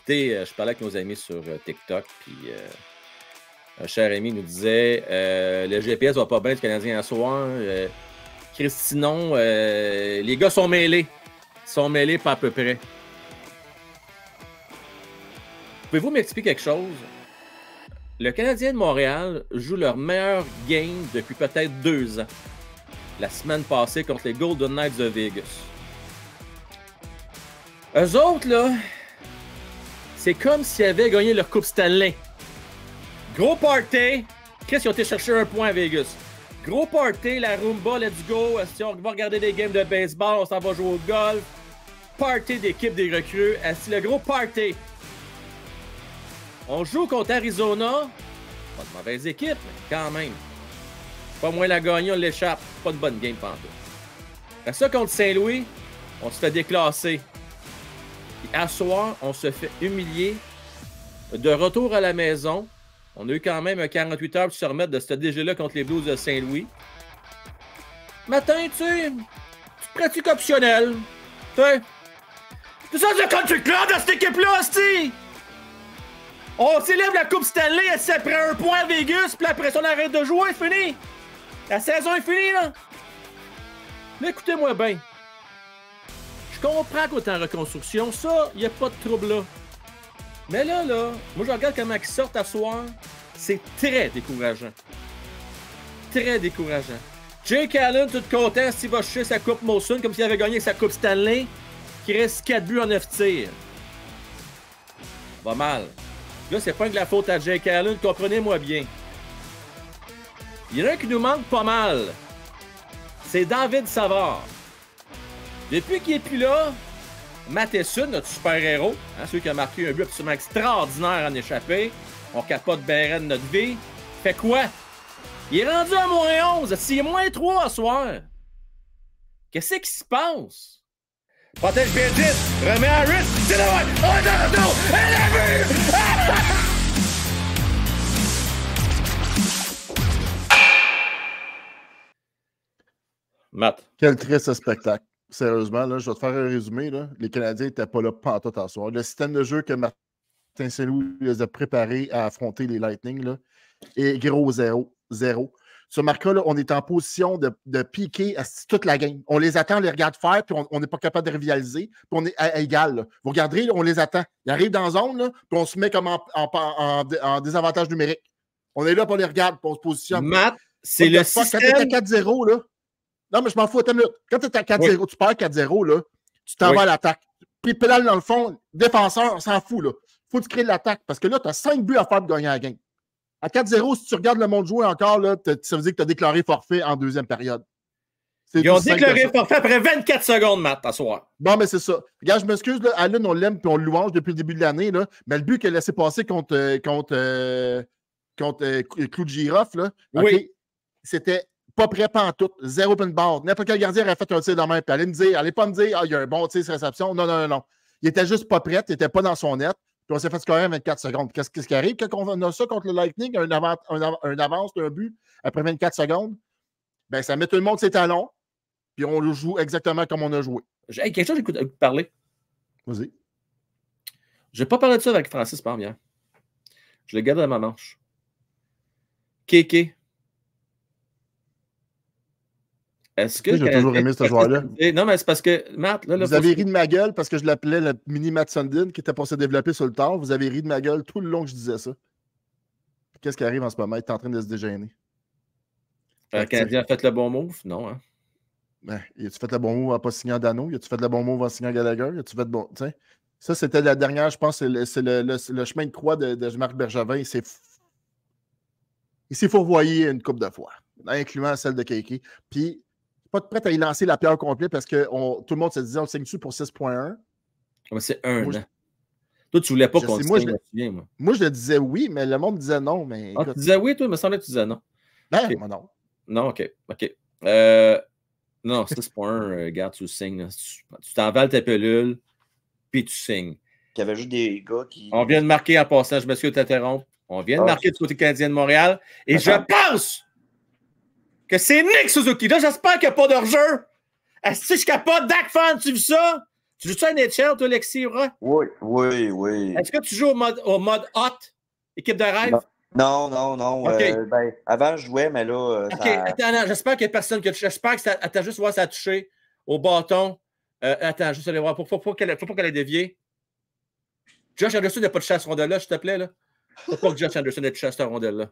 écoutez, je parlais avec nos amis sur TikTok, puis un cher ami nous disait le GPS va pas bien du Canadien à soir. Sinon, les gars sont mêlés. Ils sont mêlés pas à peu près. Pouvez-vous m'expliquer quelque chose? Le Canadien de Montréal joue leur meilleur game depuis peut-être 2 ans. La semaine passée contre les Golden Knights de Vegas. Eux autres, là, c'est comme s'ils avaient gagné leur Coupe Stanley. Gros party. Chris, ils ont été chercher un point à Vegas. Gros party, la rumba, let's go. Si on va regarder des games de baseball, on s'en va jouer au golf. Party d'équipe des recrues. C'est le gros party. On joue contre Arizona. Pas de mauvaise équipe, mais quand même. Pas moins la gagner, on l'échappe. Pas de bonne game pantoute. Après ça, contre Saint-Louis, on se fait déclasser. Et à soir, on se fait humilier. De retour à la maison, on a eu quand même 48 heures pour se remettre de ce DG-là contre les Blues de Saint-Louis. Matin, tu sais, tu pratique optionnel. Tu sais, c'est ça le country club de cette équipe-là, hostie! On célèbre la Coupe Stanley, elle s'est pris un point à Vegas, puis après ça, on arrête de jouer, c'est fini! La saison est finie, là! Mais écoutez-moi bien. Je comprends qu'on est en reconstruction, ça, il n'y a pas de trouble là. Mais là, moi je regarde comment ils sortent à soir, c'est très décourageant. Très décourageant. Jake Allen, tout content s'il va chercher sa Coupe Molson comme s'il avait gagné sa Coupe Stanley, qui reste 4 buts en 9 tirs. Va mal. Là, c'est pas que la faute à Jake Allen, comprenez-moi bien. Il y en a un qui nous manque pas mal. C'est David Savard. Depuis qu'il est plus là, Matheson, notre super-héros, celui qui a marqué un but absolument extraordinaire en échappée, on capote bien de notre vie, fait quoi? Il est rendu à -11, c'est -3 ce soir. Qu'est-ce qui se passe? Protège Bédit, remet Harris, c'est le one, oh non, elle a vu! Matt. Quel triste spectacle. Sérieusement, là, je vais te faire un résumé. Là. Les Canadiens n'étaient pas là pantoute en soir. Le système de jeu que Martin Saint-Louis les a préparés à affronter les Lightning là, est gros 0. Ce marque-là, on est en position de piquer toute la game. On les attend, on les regarde faire, puis on n'est pas capable de rivaliser, puis on est à égal. Là. Vous regarderez, là, on les attend. Ils arrivent dans la zone, là, puis on se met comme en désavantage numérique. On est là, puis on les regarde, puis on se positionne. Matt, c'est le système... Quand tu es à 4-0, là, non, mais je m'en fous, attends une minute. Quand tu es à 4-0, oui. Tu perds 4-0, là, tu t'en vas à l'attaque. Puis pédale dans le fond, défenseur, on s'en fout, là. Faut que tu crées de l'attaque, parce que là, tu as 5 buts à faire pour gagner la game. À 4-0, si tu regardes le monde jouer encore, là, ça veut dire que tu as déclaré forfait en deuxième période. Ils ont déclaré forfait après 24 secondes, Matt, à soir. Bon, mais c'est ça. Regarde, je m'excuse, là, Allen, on l'aime puis on le louange depuis le début de l'année, là, mais le but qu'il a laissé passer contre Clou de Girofle, là, oui. Okay, c'était pas prêt pantoute, 0 open bar. N'importe quel gardien aurait fait un tir dans la main, puis allez pas me dire, il y a un bon tir de réception. Non. Il était juste pas prêt, il était pas dans son net. Puis on s'est fait scorer à 24 secondes. Qu'est-ce qui arrive quand on a ça contre le Lightning, un avance d'un but après 24 secondes? Ben, ça met tout le monde ses talons, puis on le joue exactement comme on a joué. Hey, quelque chose, j'écoute parler. Vas-y. Je n'ai pas parlé de ça avec Francis Parmière. Je le garde dans ma manche. Kéké. Est-ce que j'ai toujours aimé ce joueur-là. Non, mais c'est parce que, Matt... Là, vous avez ri de ma gueule parce que je l'appelais le mini Matt Sundin qui était pour se développer sur le tard. Vous avez ri de ma gueule tout le long que je disais ça. Qu'est-ce qui arrive en ce moment? Il est en train de se dégêner. Le Canadien a fait le bon move? Non, hein? Ben, as-tu fait le bon move en pas signant Dano? As-tu fait le bon move en signant Gallagher? As-tu fait bon... T'sais? Ça, c'était la dernière, je pense, c'est le chemin de croix de Marc Bergevin. Il s'est fourvoyé une couple de fois, incluant celle de Kéké. Puis, pas prêt à y lancer la pierre au complet parce que tout le monde se disait on le signe-tu pour 6.1. Mais c'est un an. Toi, tu voulais pas qu'on moi, je le disais oui, mais le monde me disait non. Mais, écoute, tu disais oui, toi, il me semblait que tu disais non. Ben, okay. Moi, non. Non, OK. Non, 6.1, regarde, tu signes. Tu t'envales ta pelule, puis tu signes. Il y avait juste des gars qui... On vient de marquer en passant, je m'excuse de t'interrompre. On vient de marquer du côté canadien de Montréal. Et je pense que c'est Nick Suzuki. Là, j'espère qu'il n'y a pas de hors-jeu. Est-ce que je capote? Dak Fan, tu vu ça? Tu joues-tu à NHL, toi, Alexis? Oui, oui, oui. Est-ce que tu joues au mode hot, équipe de rêve? Non. OK. Ben, avant, je jouais, mais là, OK, ça. attends, non, j'espère qu'il n'y a personne qui a touché. J'espère que ça. Attends, juste voir si ça a touché au bâton. Attends, juste aller voir. Faut pas qu'elle ait dévié. Josh Anderson n'a pas de chasse rondelle-là, s'il te plaît. Là. Faut pas que Josh Anderson ait de chasse cette rondelle-là.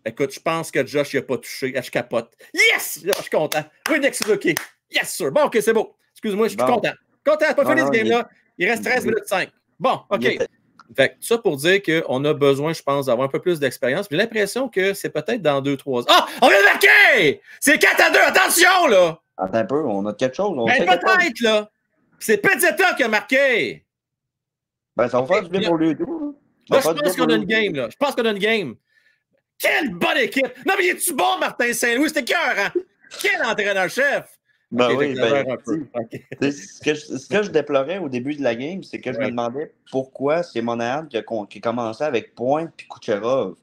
Écoute, je pense que Josh n'a pas touché. Je capote. Yes! Je suis content. Oui, Nick Suzuki. Yes, sir. Bon, OK, c'est beau. Excuse-moi, je suis content. Content, pas fini ce game-là. Il reste 13 minutes 5. Bon, OK. Fait que ça pour dire qu'on a besoin, je pense, d'avoir un peu plus d'expérience. J'ai l'impression que c'est peut-être dans 2-3 ans. Ah! On vient de marquer! C'est 4-2, attention, là! Attends un peu, on a quelque chose. Ben, peut-être, là. C'est Pezzetta qui a marqué. Ben, ça va faire du bien pour lui. Là, je pense qu'on a une game, là. Je pense qu'on a une game. Quelle bonne équipe! Non, mais es-tu bon, Martin Saint-Louis? C'était cœur, hein? Quel entraîneur-chef! Ben okay, oui, ben, un peu. Okay. Ce que je déplorais au début de la game, c'est que je me demandais pourquoi c'est Monahan qui commençait avec Pointe puis Kucherov.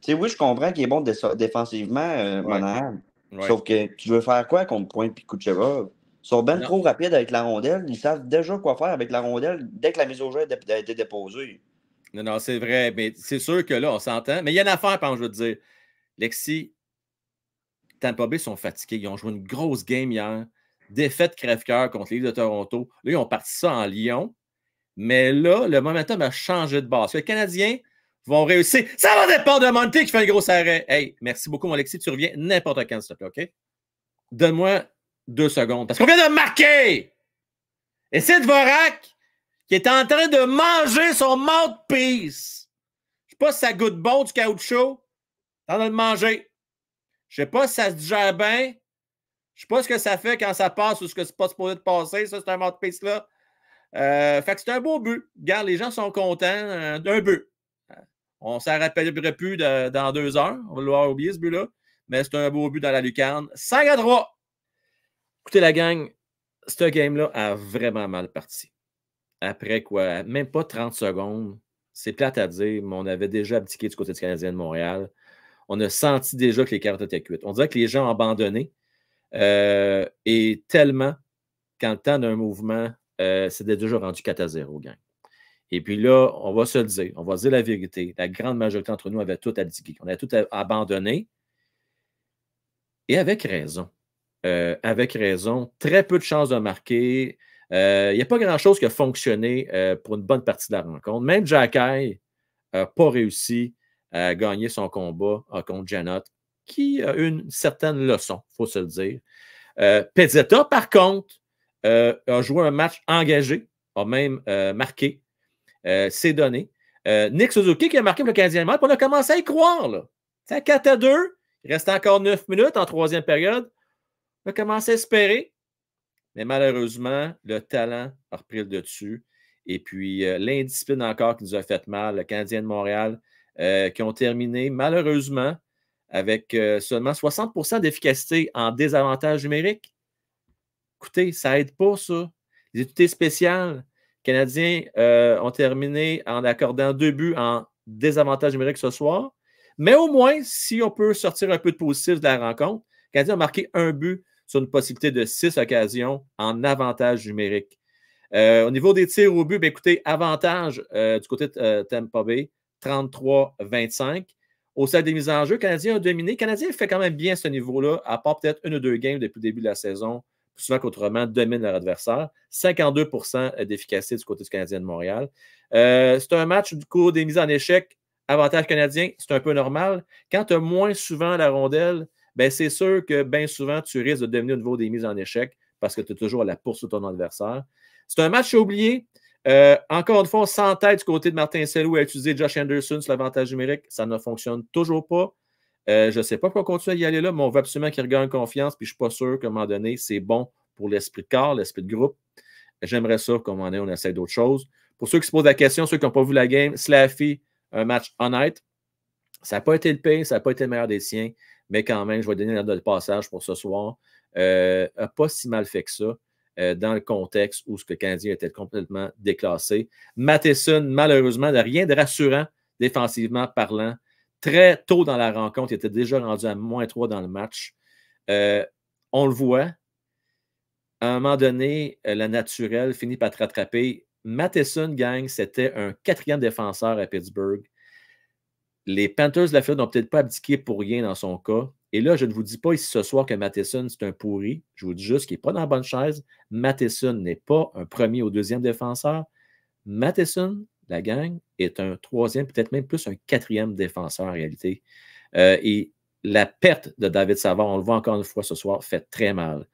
Tu sais, oui, je comprends qu'il est bon défensivement, Monahan. Ouais. Sauf que tu veux faire quoi contre Pointe puis Kucherov? Ils sont bien trop rapides avec la rondelle. Ils savent déjà quoi faire avec la rondelle dès que la mise au jeu a été déposée. Non, c'est vrai. Mais c'est sûr que là, on s'entend. Mais il y a une affaire, je veux te dire. Lexi, Tampa Bay sont fatigués. Ils ont joué une grosse game hier. Défaite crève-cœur contre les Leafs de Toronto. Là, ils ont parti ça en Lyon. Mais là, le momentum a changé de base. Les Canadiens vont réussir. Ça va dépendre de Monty qui fait un gros arrêt. Hey, merci beaucoup, mon Alexis. Tu reviens n'importe quand, s'il te plaît, OK? Donne-moi 2 secondes. Parce qu'on vient de marquer! Et c'est Dvorak qui est en train de manger son mouthpiece. Je sais pas si ça goûte bon du caoutchouc. T'es en train de le manger. Je sais pas si ça se digère bien. Je sais pas ce que ça fait quand ça passe ou ce que c'est pas supposé de passer. Ça, c'est un mouthpiece-là. Fait que c'est un beau but. Regarde, les gens sont contents d'un but. On ne s'en rappellerait plus dans 2 heures. On va l'avoir oublié, ce but-là. Mais c'est un beau but dans la lucarne. 5-3. Écoutez, la gang, ce game-là a vraiment mal parti. Après quoi, même pas 30 secondes. C'est plate à dire, mais on avait déjà abdiqué du côté du Canadien de Montréal. On a senti déjà que les cartes étaient cuites. On dirait que les gens ont abandonné. Et tellement, quand le temps d'un mouvement, c'était déjà rendu 4-0, gang. Et puis là, on va se le dire, on va dire la vérité. La grande majorité d'entre nous avait tout abdiqué. On a tout abandonné. Et avec raison. Avec raison. Très peu de chances de marquer. Il n'y a pas grand-chose qui a fonctionné pour une bonne partie de la rencontre. Même Jacky n'a pas réussi à gagner son combat contre Janot, qui a une certaine leçon, il faut se le dire. Pezzetta, par contre, a joué un match engagé, a même marqué. C'est donné. Nick Suzuki qui a marqué pour le Canadien de Montréal, on a commencé à y croire. Là. C'est à 4-2. Il reste encore 9 minutes en troisième période. On a commencé à espérer. Mais malheureusement, le talent a repris le dessus. Et puis, l'indiscipline encore qui nous a fait mal. Le Canadien de Montréal qui ont terminé malheureusement avec seulement 60% d'efficacité en désavantage numérique. Écoutez, ça n'aide pas, ça. Les unités spéciales. Les Canadiens ont terminé en accordant 2 buts en désavantage numérique ce soir. Mais au moins, si on peut sortir un peu de positif de la rencontre, les Canadiens ont marqué 1 but sur une possibilité de 6 occasions en avantage numérique. Au niveau des tirs au but, bien, écoutez, avantage du côté de Tampa Bay, 33-25. Au sein des mises en jeu, le Canadien a dominé. Le Canadien fait quand même bien à ce niveau-là, à part peut-être 1 ou 2 games depuis le début de la saison, plus souvent qu'autrement, domine leur adversaire. 52% d'efficacité du côté du Canadien de Montréal. C'est un match du coup des mises en échec. Avantage canadien, c'est un peu normal. Quand tu as moins souvent la rondelle, ben c'est sûr que bien souvent, tu risques de devenir au niveau des mises en échec parce que tu es toujours à la poursuite de ton adversaire. C'est un match oublié. Encore une fois, on s'entête du côté de Martin Saint-Louis à utiliser Josh Anderson sur l'avantage numérique. Ça ne fonctionne toujours pas. Je ne sais pas pourquoi continuer à y aller là, mais on veut absolument qu'il regagne confiance. Puis je ne suis pas sûr qu'à un moment donné, c'est bon pour l'esprit de corps, l'esprit de groupe. J'aimerais ça qu'à un moment donné, on essaie d'autres choses. Pour ceux qui se posent la question, ceux qui n'ont pas vu la game, Slaffy, un match honnête. Ça n'a pas été le pire, ça n'a pas été le meilleur des siens, mais quand même, je vais donner la note de passage pour ce soir. N'a pas si mal fait que ça dans le contexte où le Canadien était complètement déclassé. Matheson, malheureusement, n'a rien de rassurant défensivement parlant. Très tôt dans la rencontre, il était déjà rendu à -3 dans le match. On le voit. à un moment donné, la naturelle finit par te rattraper. Matheson, gang, c'était un 4e défenseur à Pittsburgh. Les Panthers de la Floride n'ont peut-être pas abdiqué pour rien dans son cas. Et là, je ne vous dis pas ici ce soir que Matheson, c'est un pourri. Je vous dis juste qu'il n'est pas dans la bonne chaise. Matheson n'est pas un 1er ou 2e défenseur. Matheson, la gang, est un 3e, peut-être même plus un 4e défenseur en réalité. Et la perte de David Savard, on le voit encore une fois ce soir, fait très mal.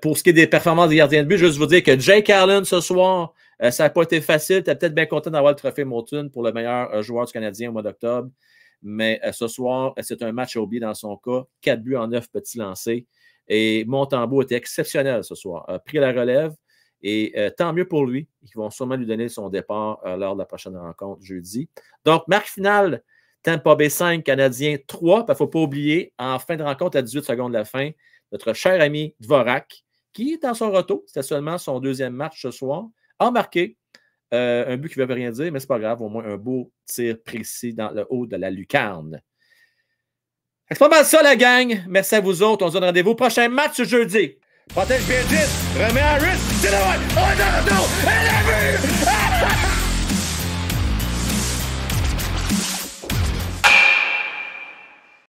Pour ce qui est des performances des gardiens de but, juste vous dire que Jake Allen ce soir, ça n'a pas été facile. Tu es peut-être bien content d'avoir le trophée Moulton pour le meilleur joueur du Canadien au mois d'octobre. Mais ce soir, c'est un match à oublier dans son cas. 4 buts en 9 petits lancés. Et Montembeault était exceptionnel ce soir. A pris la relève. Et tant mieux pour lui. Ils vont sûrement lui donner son départ lors de la prochaine rencontre jeudi. Donc, marque finale, Tampa Bay 5, Canadien 3. Il ne faut pas oublier, en fin de rencontre, à 18 secondes de la fin, notre cher ami Dvorak, qui est en son retour, c'était seulement son 2e match ce soir, a marqué un but qui ne veut rien dire, mais ce n'est pas grave, au moins un beau tir précis dans le haut de la lucarne. C'est pas mal ça, la gang. Merci à vous autres. On se donne rendez-vous. Prochain match ce jeudi. Protège bien 10. Remets Harris. C'est le one. Oh, non, non.